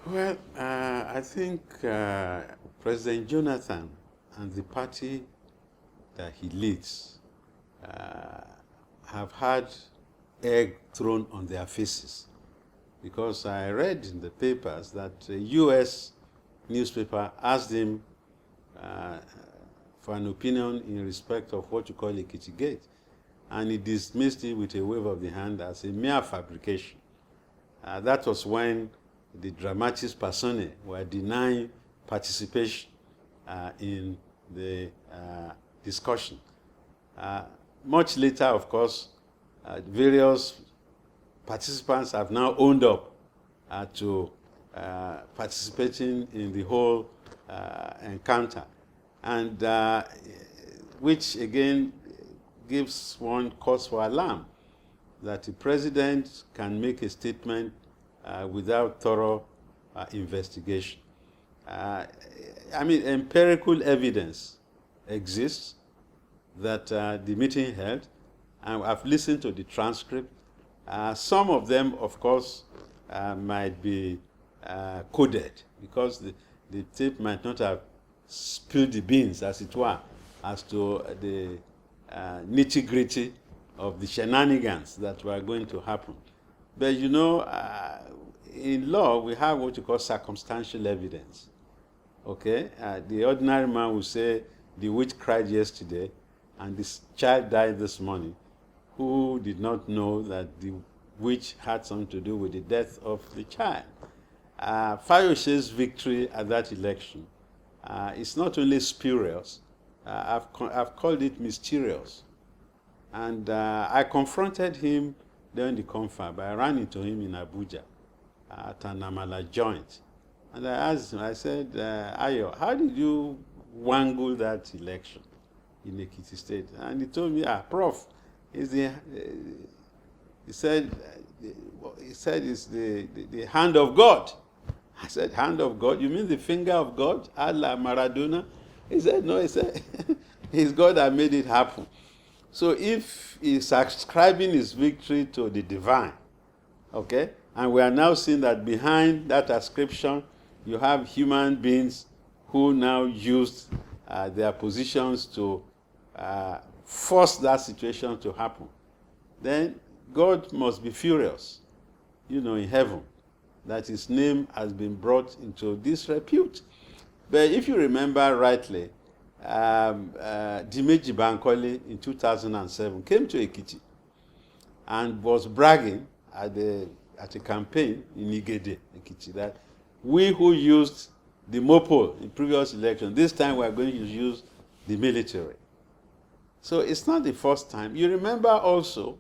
Well, I think President Jonathan and the party that he leads have had egg thrown on their faces, because I read in the papers that a U.S. newspaper asked him for an opinion in respect of what you call Ekiti Gate, and he dismissed it with a wave of the hand as a mere fabrication. That was when the dramatis personae were denying participation in the discussion. Much later, of course, various participants have now owned up to participating in the whole encounter, and which again gives one cause for alarm, that the president can make a statement without thorough investigation. I mean, empirical evidence exists that the meeting held, and I've listened to the transcript. Some of them, of course, might be coded, because the tape might not have spilled the beans, as it were, as to the nitty-gritty of the shenanigans that were going to happen. But you know, in law, we have what you call circumstantial evidence. Okay? The ordinary man will say, the witch cried yesterday, and this child died this morning. Who did not know that the witch had something to do with the death of the child? Fayose's victory at that election is not only spurious, I've called it mysterious. And I confronted him during the confab. I ran into him in Abuja at an Amala joint. And I asked him, I said, Ayo, how did you wangle that election in Ekiti State? And he told me, Prof, he said it's the hand of God. I said, hand of God? You mean the finger of God? A la Maradona? He said, no, he said, it's God that made it happen. So if he's ascribing his victory to the divine, okay, and we are now seeing that behind that ascription, you have human beings who now used their positions to force that situation to happen, then God must be furious, you know, in heaven, that his name has been brought into disrepute. But if you remember rightly, Dimeji Bankole in 2007 came to Ekiti and was bragging at a campaign in Igede, Ekiti, that we who used the MOPOL in previous election, this time we are going to use the military. So it's not the first time. You remember also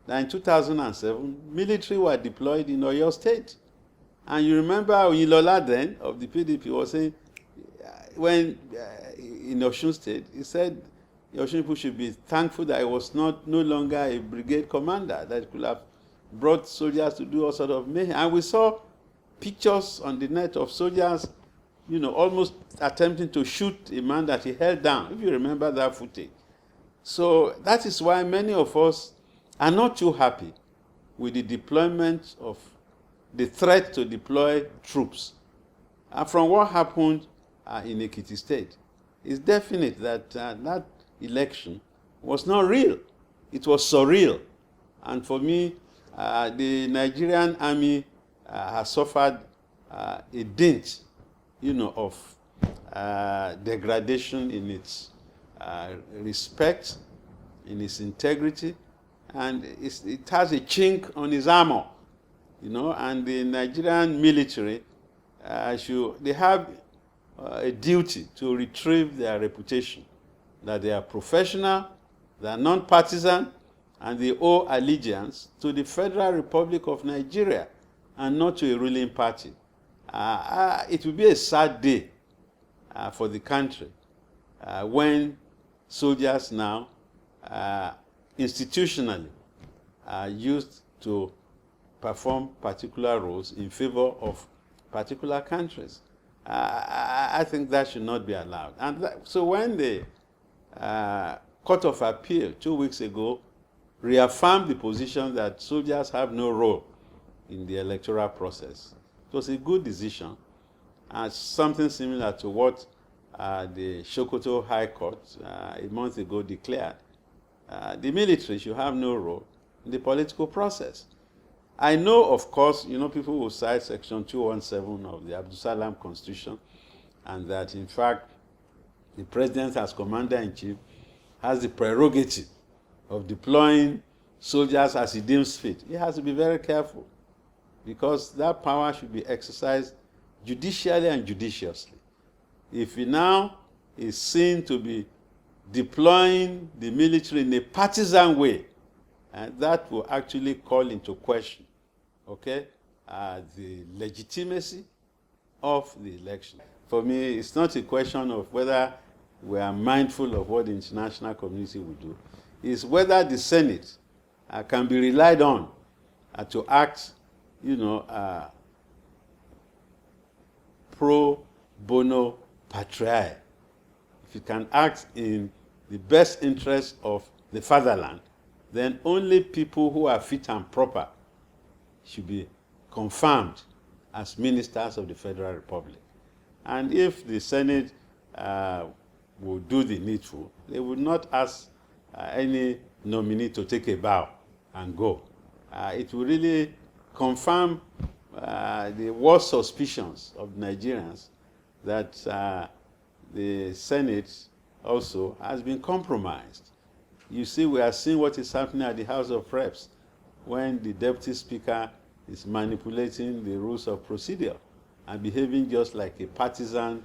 that in 2007, military were deployed in Oyo State. And you remember Oyinlola then, of the PDP, was saying, when in Osun State, he said the Osun people should be thankful that he was no longer a brigade commander, that could have brought soldiers to do all sort of mayhem. And we saw pictures on the net of soldiers, you know, almost attempting to shoot a man that he held down, if you remember that footage. So that is why many of us are not too happy with the deployment of the threat to deploy troops. And from what happened in Ekiti State, it's definite that that election was not real. It was surreal. And for me, the Nigerian Army has suffered a dint, you know, of degradation in its respect, in its integrity, and it has a chink on its armor, you know. And the Nigerian military, they have a duty to retrieve their reputation, that they are professional, they are non-partisan, and they owe allegiance to the Federal Republic of Nigeria and not to a ruling party. It will be a sad day for the country when soldiers now institutionally are used to perform particular roles in favor of particular countries. I think that should not be allowed. And so when the Court of Appeal 2 weeks ago reaffirmed the position that soldiers have no role in the electoral process, it was a good decision, and something similar to what the Sokoto High Court a month ago declared. The military should have no role in the political process. I know, of course, people will cite Section 217 of the Abdul Salam Constitution, and that, in fact, the president as commander-in-chief has the prerogative of deploying soldiers as he deems fit. He has to be very careful, because that power should be exercised judicially and judiciously. If he now is seen to be deploying the military in a partisan way, that will actually call into question, the legitimacy of the election. For me, it's not a question of whether we are mindful of what the international community will do. It's whether the Senate can be relied on to act, pro bono patriae. If it can act in the best interest of the fatherland, then only people who are fit and proper should be confirmed as ministers of the Federal Republic. And if the Senate will do the needful, they would not ask any nominee to take a bow and go. It will really confirm the worst suspicions of Nigerians that the Senate also has been compromised. You see, we are seeing what is happening at the House of Reps when the Deputy Speaker is manipulating the rules of procedure and behaving just like a partisan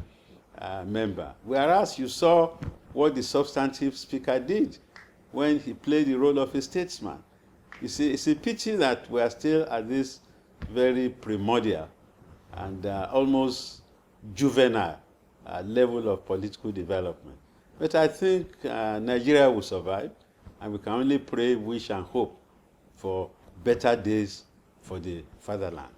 member. Whereas you saw what the substantive Speaker did when he played the role of a statesman. You see, it's a pity that we are still at this very primordial and almost juvenile level of political development. But I think Nigeria will survive, and we can only pray, wish, and hope for better days for the fatherland.